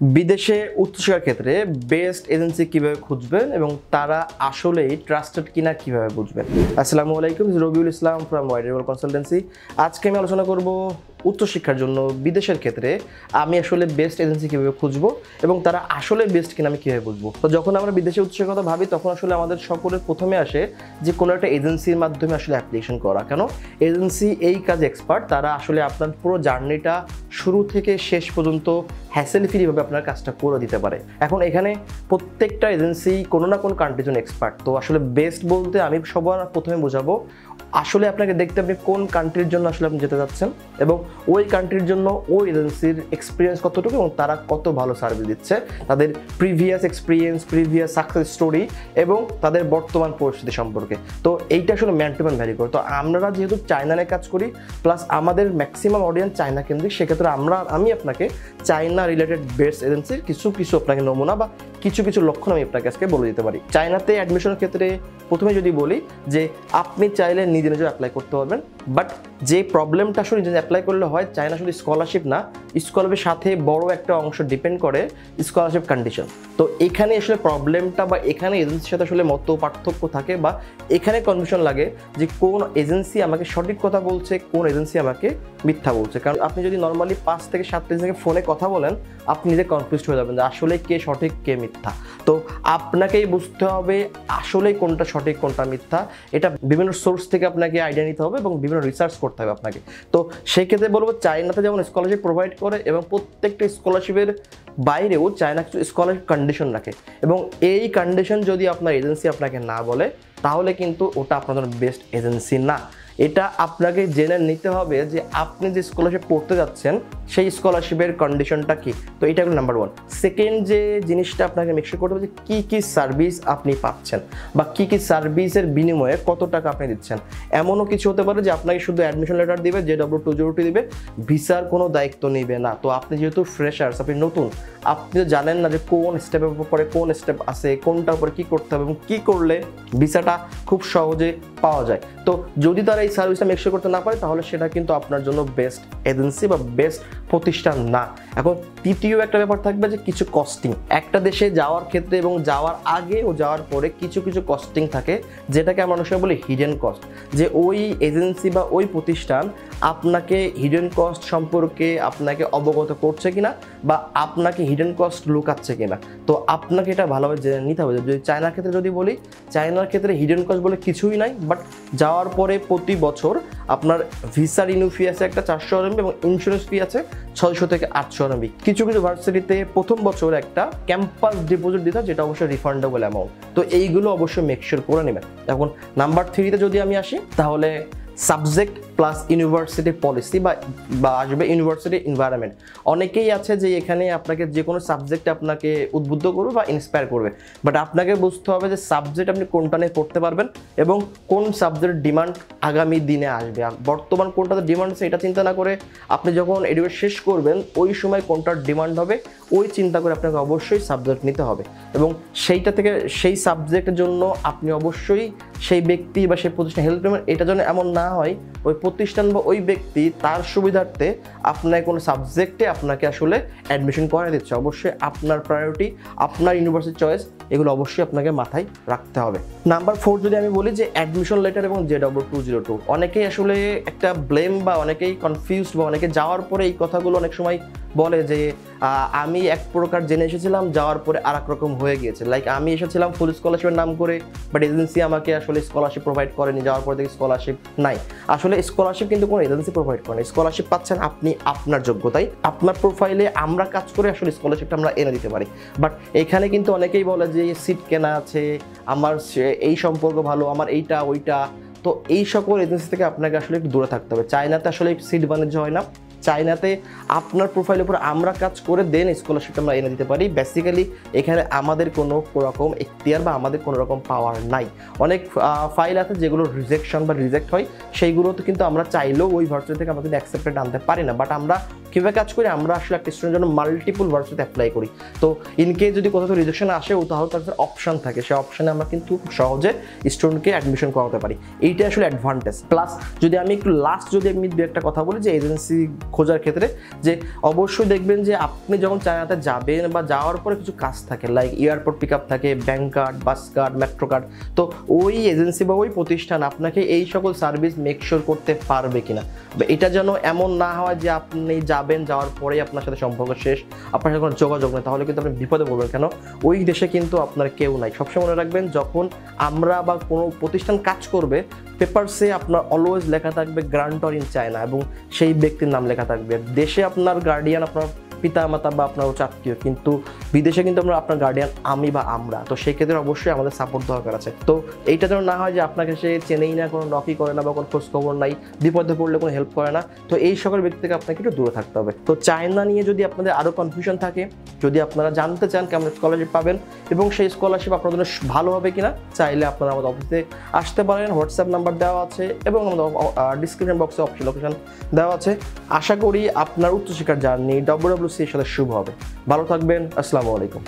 বিদেশে উচ্চশিক্ষার ক্ষেত্রে বেস্ট এজেন্সি কিভাবে খুঁজবেন এবং তারা আসলেই ট্রাস্টেড কিনা কিভাবে বুঝবেন। আসসালামু আলাইকুম, রবিউল ইসলাম ফ্রম ওয়াইডেবল কনসালটেন্সি। আজকে আমি আলোচনা করব উচ্চশিক্ষার জন্য বিদেশের ক্ষেত্রে আমি আসলে বেস্ট এজেন্সি কীভাবে খুঁজবো এবং তারা আসলে বেস্ট কিনা আমি কীভাবে বুঝবো। তো যখন আমরা বিদেশে উচ্চশিক্ষার কথা ভাবি তখন আসলে আমাদের সকলের প্রথমে আসে যে কোনো একটা এজেন্সির মাধ্যমে আসলে অ্যাপ্লিকেশন করা। কেন? এজেন্সি এই কাজে এক্সপার্ট, তারা আসলে আপনার পুরো জার্নিটা শুরু থেকে শেষ পর্যন্ত হ্যাসেল ফ্রিভাবে আপনার কাজটা করে দিতে পারে। এখন এখানে প্রত্যেকটা এজেন্সি কোনো না কোনো কান্ট্রির জন্য এক্সপার্ট। তো আসলে বেস্ট বলতে আমি সবার প্রথমে বোঝাবো আসলে আপনাকে দেখতে আপনি কোন কান্ট্রির জন্য আসলে আপনি যেতে যাচ্ছেন এবং ওই কান্ট্রির জন্য ওই এজেন্সির এক্সপিরিয়েন্স কতটুকু এবং তারা কত ভালো সার্ভিস দিচ্ছে, তাদের previous experience, previous success story এবং তাদের বর্তমান পরিস্থিতি সম্পর্কে। তো এইটা আসলে ম্যান টু ম্যান ভ্যারি করে। তো আমরা যেহেতু চায়না নিয়ে কাজ করি প্লাস আমাদের ম্যাক্সিমাম অডিয়েন্স চায়না কেন্দ্রিক, সেক্ষেত্রে আমি আপনাকে চায়না রিলেটেড বেস্ট এজেন্সির কিছু আপনাকে নমুনা বা কিছু লক্ষণ আমি আপনাকে আজকে বলে দিতে পারি। চায়নাতে অ্যাডমিশনের ক্ষেত্রে প্রথমে যদি বলি যে আপনি চাইলে নিজে অ্যাপ্লাই করতে পারবেন, বাট যে প্রবলেমটা আসলে নিজে অ্যাপ্লাই করলে হয়, চায়না শুধু স্কলারশিপ না, স্কলারশিপের সাথে বড় একটা অংশ ডিপেন্ড করে স্কলারশিপ কন্ডিশন। তো এখানে আসলে প্রবলেমটা বা এখানে এজেন্সির সাথে আসলে মত পার্থক্য থাকে বা এখানে কনফিউশন লাগে যে কোন এজেন্সি আমাকে সঠিক কথা বলছে, কোন এজেন্সি আমাকে মিথ্যা বলছে। কারণ আপনি যদি নর্মালি 5 থেকে 7 এজেন্সিকে ফোনে কথা বলেন, আপনি নিজে কনফিউজড হয়ে যাবেন যে আসলে কে সঠিক কে মিথ্যা। তো আপনাকেই বুঝতে হবে আসলেই কোনটা সঠিক কোনটা মিথ্যা। এটা বিভিন্ন সোর্স থেকে আপনাকে আইডিয়া নিতে হবে এবং বিভিন্ন রিসার্চ করতে হবে আপনাকে। তো সেই ক্ষেত্রে বলবো চায়নাতে যেমন স্কলারশিপ প্রোভাইড করে এবং প্রত্যেকটা স্কলারশিপের বাইরেও চায়না কিছু স্কলারশিপ কন্ডিশন রাখে এবং এই কন্ডিশন যদি আপনার এজেন্সি আপনাকে না বলে তাহলে কিন্তু ওটা আপনাদের বেস্ট এজেন্সি না। এটা আপনাকে জেনে নিতে হবে যে আপনি যে স্কলারশিপ পড়তে যাচ্ছেন সেই স্কলারশিপের কন্ডিশনটা কি। তো এটা হলো নাম্বার 1। সেকেন্ড যে জিনিসটা আপনাকে মেকশিওর করতে হবে যে কী সার্ভিস আপনি পাচ্ছেন বা কী সার্ভিসের বিনিময়ে কত টাকা আপনি দিচ্ছেন। এমনও কিছু হতে পারে যে আপনাকে শুধু অ্যাডমিশন লেটার দিবে, JW202 দিবে, ভিসার কোনো দায়িত্ব নেবে না। তো আপনি যেহেতু ফ্রেশার্স, আপনি নতুন, আপনি তো জানেন না যে কোন স্টেপের পরে কোন স্টেপ আছে, কোনটার উপরে কী করতে হবে এবং কী করলে ভিসাটা খুব সহজে পাওয়া যায়। তো যদি তারা এই সার্ভিসটা মেকশিওর করতে না পারে তাহলে সেটা কিন্তু আপনার জন্য বেস্ট এজেন্সি বা বেস্ট প্রতিষ্ঠান না। এখন তৃতীয় একটা ব্যাপার থাকবে যে কিছু কস্টিং। একটা দেশে যাওয়ার ক্ষেত্রে এবং যাওয়ার আগে ও যাওয়ার পরে কিছু কস্টিং থাকে, যেটাকে আমরা অনেক সময় বলি হিডেন কস্ট। যে ওই এজেন্সি বা ওই প্রতিষ্ঠান আপনাকে হিডেন কস্ট সম্পর্কে আপনাকে অবগত করছে কিনা বা আপনাকে হিডেন কস্ট লুকাচ্ছে কিনা। তো আপনাকে এটা ভালোভাবে জেনে নিতে হবে। যদি চায়নার ক্ষেত্রে যদি বলি, চায়নার ক্ষেত্রে হিডেন কস্ট বলে কিছুই নাই, বাট যাওয়ার পরে প্রতি বছর আপনার ভিসা রিনিউ ফি আছে একটা 400 RMB এবং ইন্স্যুরেন্স ফি আছে 600 থেকে 800 RMB। কিছু ভার্সিটিতে প্রথম বছর একটা ক্যাম্পাস ডিপোজিট দিতে হয়, যেটা অবশ্যই রিফান্ডেবল অ্যামাউন্ট। তো এইগুলো অবশ্যই মেকশিওর করে নেবেন। এখন নাম্বার 3তে যদি আমি আসি তাহলে সাবজেক্ট প্লাস ইউনিভার্সিটি পলিসি বা আসবে ইউনিভার্সিটি এনভায়রনমেন্ট। অনেকেই আছে যে এখানে আপনাকে যে কোনো সাবজেক্ট আপনাকে উদ্বুদ্ধ করবে বা ইন্সপায়ার করবে, বাট আপনাকে বুঝতে হবে যে সাবজেক্ট আপনি কোনটা নিয়ে পড়তে পারবেন এবং কোন সাবজেক্টের ডিমান্ড আগামী দিনে আসবে। বর্তমান কোনটাতে ডিমান্ড আছে এটা চিন্তা না করে আপনি যখন এডুকেশন শেষ করবেন ওই সময় কোনটার ডিমান্ড হবে ওই চিন্তা করে আপনাকে অবশ্যই সাবজেক্ট নিতে হবে এবং সেইটা থেকে সেই সাবজেক্টের জন্য আপনি অবশ্যই সেই ব্যক্তি বা সেই প্রতিষ্ঠান হেল্প নেবেন। এটা যেন এমন না হয় ওই প্রতিষ্ঠান বা ওই ব্যক্তি তার সুবিধার্থে আপনার কোনো সাবজেক্টে আপনাকে আসলে অ্যাডমিশন করা দিচ্ছে। অবশ্যই আপনার প্রায়োরিটি, আপনার ইউনিভার্সিটি চয়েস, এগুলো অবশ্যই আপনাকে মাথায় রাখতে হবে। নাম্বার 4 যদি আমি বলি যে অ্যাডমিশন লেটার এবং JW202। অনেকেই আসলে একটা ব্লেম বা অনেকেই কনফিউজড বা অনেকে যাওয়ার পরে এই কথাগুলো অনেক সময় বলে যে আমি এক প্রকার জেনে এসেছিলাম, যাওয়ার পরে আর এক রকম হয়ে গিয়েছে। লাইক আমি এসেছিলাম ফুল স্কলারশিপের নাম করে, বাট এজেন্সি আমাকে আসলে স্কলারশিপ প্রোভাইড করেনি, যাওয়ার পরে দেখি স্কলারশিপ নাই। আসলে স্কলারশিপ কিন্তু কোনো এজেন্সি প্রোভাইড করে না। স্কলারশিপ পাচ্ছেন আপনি আপনার যোগ্যতায়, আপনার প্রোফাইলে আমরা কাজ করে আসলে স্কলারশিপটা আমরা এনে দিতে পারি। বাট এখানে কিন্তু অনেকেই বলে যে সিট কেনা আছে, আমার এই সম্পর্ক ভালো, আমার এইটা ওইটা। তো এই সকল এজেন্সি থেকে আপনাকে আসলে একটু দূরে থাকতে হবে। চায়নাতে আসলে সিট বাণিজ্য হয় না। চায়নাতে আপনার প্রোফাইলের উপর আমরা কাজ করে দেন স্কলারশিপটা আমরা এনে দিতে পারি। বেসিক্যালি এখানে আমাদের কোনো রকম এখতিয়ার বা আমাদের কোনো রকম পাওয়ার নাই। অনেক ফাইল আছে যেগুলো রিজেক্ট হয়, সেইগুলোতে কিন্তু আমরা চাইলেও ওই ভার্সিটি থেকে আমরা কিন্তু অ্যাকসেপ্টেড আনতে পারি না। বাট আমরা কীভাবে কাজ করি, আমরা আসলে একটা স্টুডেন্টের জন্য মাল্টিপল ভার্সিটিতে অ্যাপ্লাই করি। তো ইনকেস যদি কোথাও রিজেকশন আসে তাহলে তার অপশন থাকে, সেই অপশানে আমরা কিন্তু খুব সহজে স্টুডেন্টকে অ্যাডমিশন করাতে পারি। এইটা আসলে অ্যাডভান্টেজ। প্লাস যদি আমি একটু লাস্ট যদি আমি দু একটা কথা বলি যে এজেন্সি খোঁজার ক্ষেত্রে, যে অবশ্যই দেখবেন যে আপনি যখন চায়নাতে যাবেন বা যাওয়ার পরে কিছু কাজ থাকে, লাইক এয়ারপোর্ট পিক আপ থাকে, ব্যাংক কার্ড, বাস কার্ড, মেট্রো কার্ড। তো ওই এজেন্সি বা ওই প্রতিষ্ঠান আপনাকে এই সকল সার্ভিস মেকশোর করতে পারবে কিনা, এটা যেন এমন না হয় যে আপনি যাবেন, যাওয়ার পরেই আপনার সাথে সম্পর্ক শেষ, আপনার সাথে কোনো যোগাযোগ নেই, তাহলে কিন্তু আপনি বিপদে পড়বেন। কেন, ওই দেশে কিন্তু আপনার কেউ নাই। সবসময় মনে রাখবেন, যখন আমরা বা কোনো প্রতিষ্ঠান কাজ করবে, পেপারসে আপনার অলওয়েজ লেখা থাকবে গ্রান্টর ইন চায়না, এবং সেই ব্যক্তির নাম লেখা থাকবে। দেশে আপনার গার্ডিয়ান আপনার পিতা মাতা বা আপনার আত্মীয়, কিন্তু বিদেশে কিন্তু আপনার গার্ডিয়ান আমি বা আমরা। তো সেই ক্ষেত্রে অবশ্যই আমাদের সাপোর্ট দরকার আছে। তো এইটা যেন না হয় যে আপনাকে সে চেনেই না, কোনো নকই করে না বা কোনো খোঁজ খবর নাই, বিপদে পড়লে কোনো হেল্প করে না। তো এই সকল ব্যক্তি থেকে আপনাকে একটু দূরে থাকতে হবে। তো চায়না নিয়ে যদি আপনাদের আরও কনফিউশন থাকে, যদি আপনারা জানতে চান কেমন স্কলারশিপ পাবেন এবং সেই স্কলারশিপ আপনার জন্য ভালো হবে কিনা, চাইলে আপনারা আমাদের অফিসে আসতে পারেন। হোয়াটসঅ্যাপ নাম্বার দেওয়া আছে এবং আমাদের ডিসক্রিপশন বক্সে অপশন লোকেশন দেওয়া আছে। আশা করি আপনার উচ্চশিক্ষার জার্নি WWC এর সাথে শুভ হবে। ভালো থাকবেন। আসসালামু আলাইকুম।